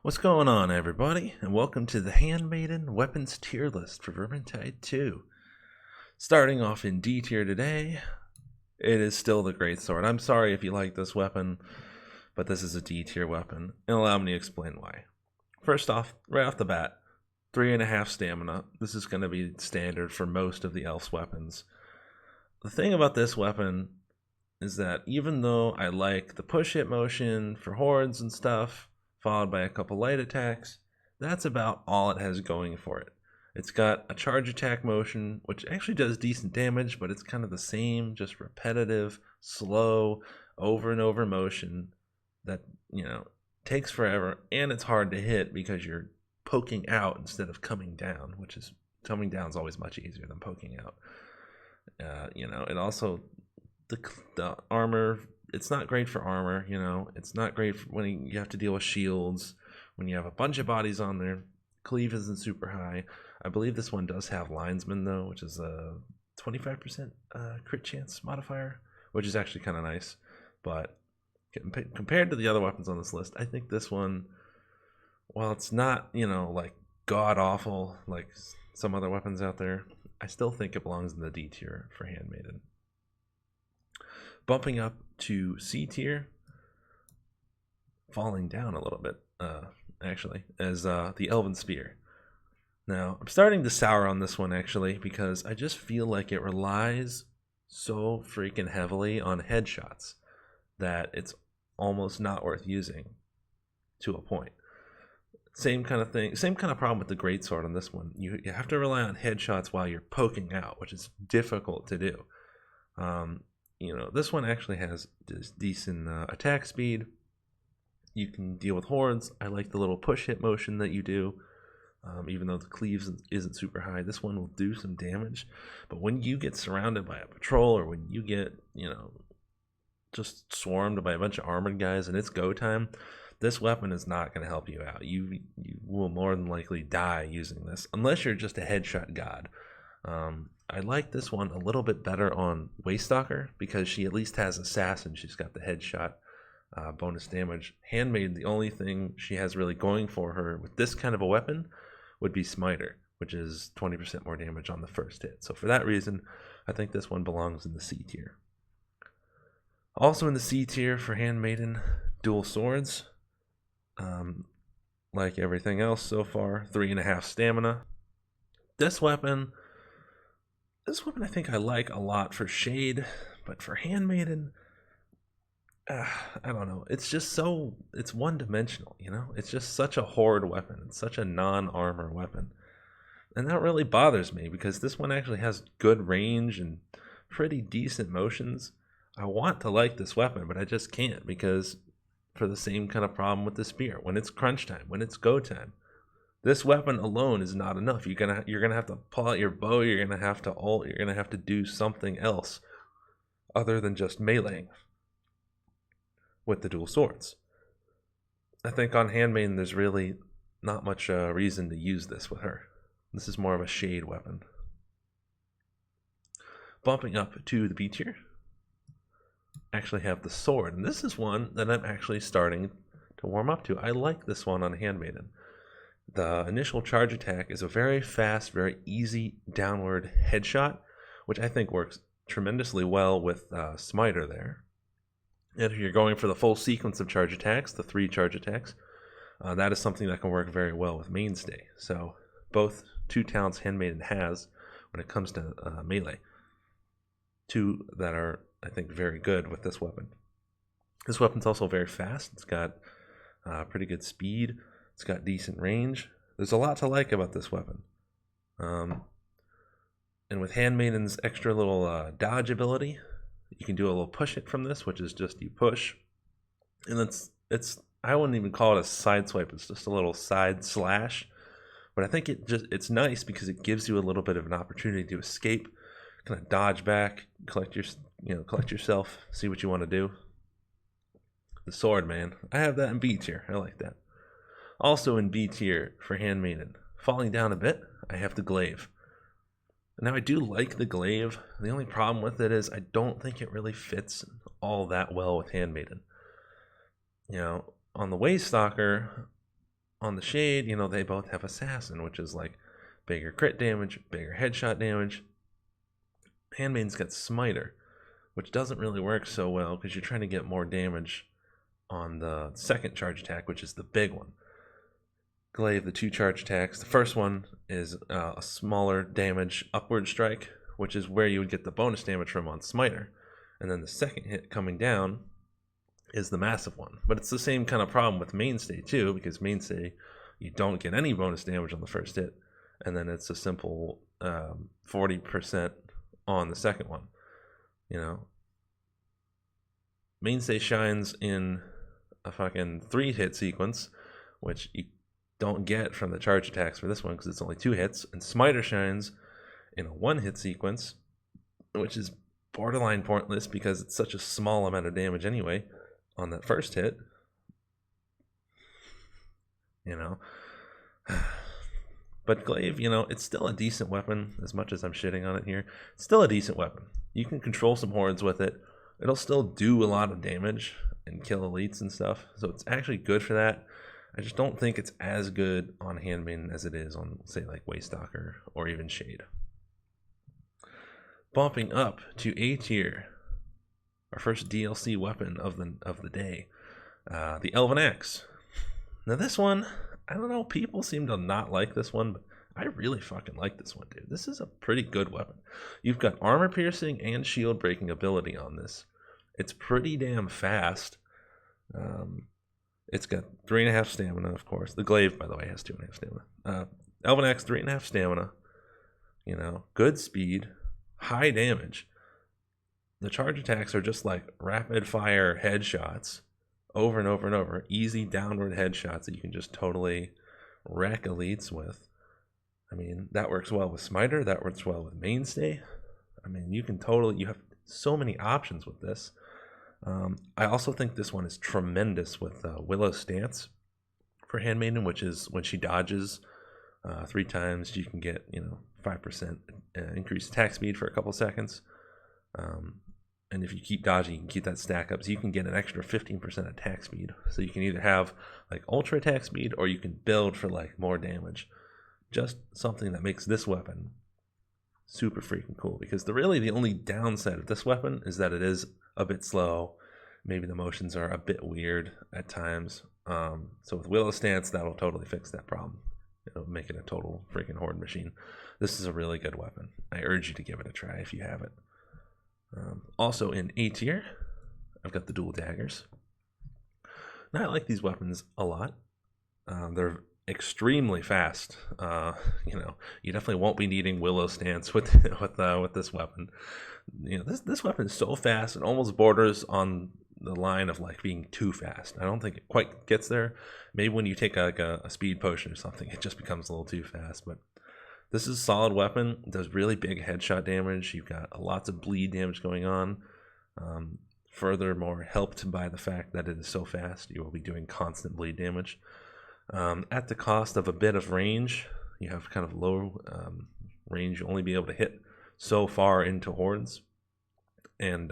What's going on, everybody, and welcome to the Handmaiden weapons tier list for Vermintide 2. Starting off in D tier today, it is still the Greatsword. I'm sorry if you like this weapon, but this is a D tier weapon, and allow me to explain why. First off, right off the bat, 3.5 stamina. This is going to be standard for most of the Elf's weapons. The thing about this weapon is that even though I like the push hit motion for hordes and stuff, followed by a couple light attacks, that's about all it has going for it. It's got a charge attack motion, which actually does decent damage, but it's kind of the same, just repetitive, slow, over and over motion that, takes forever, and it's hard to hit because you're poking out instead of coming down, which is, coming down is always much easier than poking out. It also, the armor, it's not great for armor, it's not great when you have to deal with shields, when you have a bunch of bodies on there. Cleave isn't super high. I believe this one does have linesman though, which is a 25% crit chance modifier, which is actually kind of nice. But compared to the other weapons on this list, I think this one, while it's not, like god awful like some other weapons out there, I still think it belongs in the D tier for Handmaiden. Bumping up to C tier, falling down a little bit, actually, as the Elven Spear. Now, I'm starting to sour on this one, actually, because I just feel like it relies so freaking heavily on headshots that it's almost not worth using to a point. Same kind of thing, same kind of problem with the Greatsword on this one. You have to rely on headshots while you're poking out, which is difficult to do. This one actually has decent attack speed. You can deal with hordes. I like the little push hit motion that you do. Even though the cleave isn't super high, this one will do some damage. But when you get surrounded by a patrol, or when you get, just swarmed by a bunch of armored guys and it's go time, this weapon is not going to help you out. You will more than likely die using this, unless you're just a headshot god. I like this one a little bit better on Waystalker because she at least has assassin. She's got the headshot bonus damage. Handmaiden, the only thing she has really going for her with this kind of a weapon would be Smiter, which is 20% more damage on the first hit. So for that reason, I think this one belongs in the C tier. Also in the C tier for Handmaiden, dual swords. Like everything else so far, 3.5 stamina. This weapon I think I like a lot for Shade, but for Handmaiden, I don't know. It's just it's one-dimensional, It's just such a horde weapon. It's such a non-armor weapon. And that really bothers me because this one actually has good range and pretty decent motions. I want to like this weapon, but I just can't because for the same kind of problem with the spear. When it's crunch time, when it's go time, this weapon alone is not enough. You're gonna have to pull out your bow. You're gonna have to do something else other than just meleeing with the dual swords. I think on Handmaiden there's really not much reason to use this with her. This is more of a shade weapon. Bumping up to the B tier, actually have the sword, and this is one that I'm actually starting to warm up to. I like this one on Handmaiden. The initial charge attack is a very fast, very easy downward headshot, which I think works tremendously well with Smiter there. And if you're going for the full sequence of charge attacks, the 3 charge attacks, that is something that can work very well with Mainstay. So both 2 talents Handmaiden has when it comes to melee. 2 that are, I think, very good with this weapon. This weapon's also very fast. It's got pretty good speed. It's got decent range. There's a lot to like about this weapon. And with Handmaiden's extra little dodge ability, you can do a little push hit from this, which is just you push. And it's I wouldn't even call it a side swipe. It's just a little side slash. But I think it's nice because it gives you a little bit of an opportunity to escape, kind of dodge back, collect yourself, see what you want to do. The sword, man. I have that in B tier. I like that. Also in B tier for Handmaiden, falling down a bit, I have the glaive. Now I do like the glaive. The only problem with it is I don't think it really fits all that well with Handmaiden. On the Waystalker, on the Shade, you know, they both have Assassin, which is like bigger crit damage, bigger headshot damage. Handmaiden's got Smiter, which doesn't really work so well because you're trying to get more damage on the second charge attack, which is the big one. Glaive, the 2 charge attacks. The first one is a smaller damage upward strike, which is where you would get the bonus damage from on Smiter. And then the second hit coming down is the massive one. But it's the same kind of problem with Mainstay too, because Mainstay, you don't get any bonus damage on the first hit, and then it's a simple 40% on the second one. You know, Mainstay shines in a fucking 3-hit sequence, which you don't get from the charge attacks for this one because it's only 2 hits, and Smiter shines in a 1-hit sequence, which is borderline pointless because it's such a small amount of damage anyway on that first hit. You know, but Glaive, you know, it's still a decent weapon. As much as I'm shitting on it here, it's still a decent weapon. You can control some hordes with it. It'll still do a lot of damage and kill elites and stuff, so it's actually good for that. I just don't think it's as good on Handmaiden as it is on, say, like Waystalker or even Shade. Bumping up to A tier, our first DLC weapon of the day, the Elven Axe. Now this one, I don't know, people seem to not like this one, but I really fucking like this one, dude. This is a pretty good weapon. You've got armor piercing and shield breaking ability on this. It's pretty damn fast. It's got 3.5 stamina, of course. The Glaive, by the way, has 2.5 stamina. Elven Axe, 3.5 stamina. You know, good speed, high damage. The charge attacks are just like rapid fire headshots over and over and over. Easy downward headshots that you can just totally wreck elites with. I mean, that works well with Smiter. That works well with Mainstay. I mean, you have so many options with this. I also think this one is tremendous with Willow's Stance for Handmaiden, which is when she dodges 3 times, you can get, you know, 5% increased attack speed for a couple seconds. And if you keep dodging, you can keep that stack up, so you can get an extra 15% attack speed. So you can either have like ultra attack speed, or you can build for like more damage. Just something that makes this weapon super freaking cool, because the only downside of this weapon is that it is a bit slow. Maybe the motions are a bit weird at times. So with Willow's Stance, that'll totally fix that problem. It'll make it a total freaking horde machine. This is a really good weapon. I urge you to give it a try if you have it. Also in A tier, I've got the dual daggers. Now I like these weapons a lot. They're extremely fast. You know, you definitely won't be needing Willow's Stance with this weapon. You know, this weapon is so fast and almost borders on the line of like being too fast. I don't think it quite gets there. Maybe when you take like a speed potion or something, it just becomes a little too fast. But this is a solid weapon. It does really big headshot damage. You've got lots of bleed damage going on. Furthermore, helped by the fact that it is so fast, you will be doing constant bleed damage. At the cost of a bit of range, you have kind of low range. You'll only be able to hit so far into hordes. And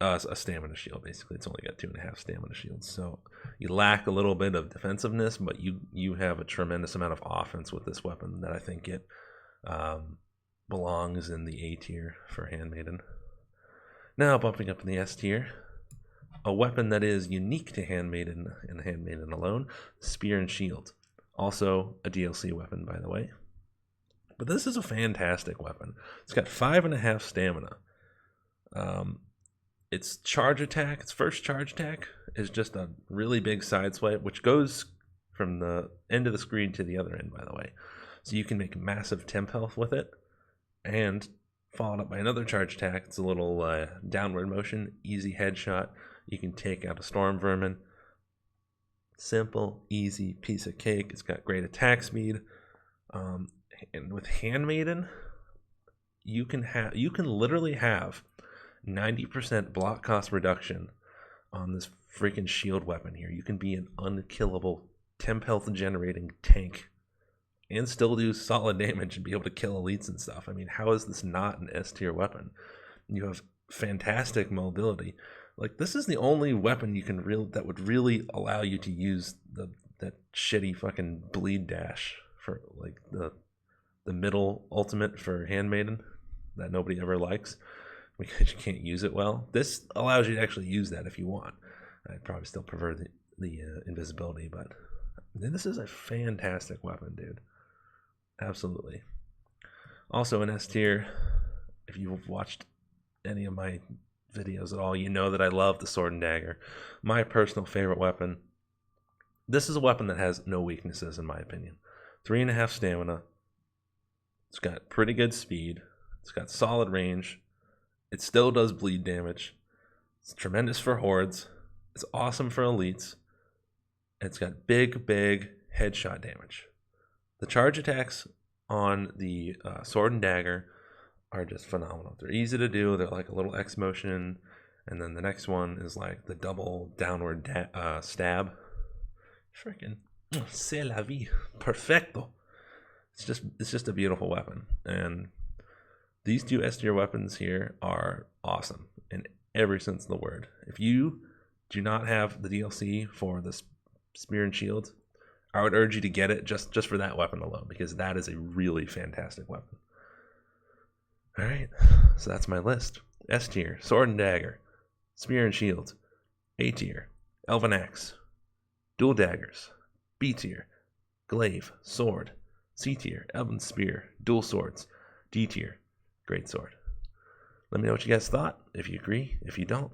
a stamina shield, basically. It's only got 2.5 stamina shields. So you lack a little bit of defensiveness, but you have a tremendous amount of offense with this weapon that I think it belongs in the A tier for Handmaiden. Now bumping up in the S tier, a weapon that is unique to Handmaiden and Handmaiden alone, Spear and Shield. Also a DLC weapon, by the way. But this is a fantastic weapon. It's got 5.5 stamina. Its charge attack, its first charge attack, is just a really big side swipe, which goes from the end of the screen to the other end, by the way. So you can make massive temp health with it, and followed up by another charge attack. It's a little downward motion, easy headshot. You can take out a storm vermin. Simple, easy piece of cake. It's got great attack speed. And with Handmaiden, you can literally have 90% block cost reduction on this freaking shield weapon here. You can be an unkillable temp health generating tank and still do solid damage and be able to kill elites and stuff. I mean, how is this not an S tier weapon? You have fantastic mobility. Like, this is the only weapon you can that would really allow you to use the shitty fucking bleed dash for like the middle ultimate for Handmaiden that nobody ever likes because you can't use it well. This allows you to actually use that if you want. I'd probably still prefer the invisibility, but this is a fantastic weapon, dude. Absolutely. Also in S tier, if you've watched any of my videos at all, you know that I love the sword and dagger. My personal favorite weapon. This is a weapon that has no weaknesses in my opinion. 3.5 stamina. It's got pretty good speed. It's got solid range. It still does bleed damage. It's tremendous for hordes. It's awesome for elites. It's got big headshot damage. The charge attacks on the sword and dagger are just phenomenal. They're easy to do. They're like a little X motion, and then the next one is like the double downward stab. Freaking c'est la vie, perfecto. It's just a beautiful weapon, and these two S tier weapons here are awesome in every sense of the word. If you do not have the DLC for the Spear and Shield, I would urge you to get it just for that weapon alone, because that is a really fantastic weapon. Alright, so that's my list. S tier, Sword and Dagger, Spear and Shield. A tier, Elven Axe, Dual Daggers. B tier, Glaive, Sword. C tier, Elven Spear, Dual Swords. D tier, Great Sword. Let me know what you guys thought. If you agree, if you don't,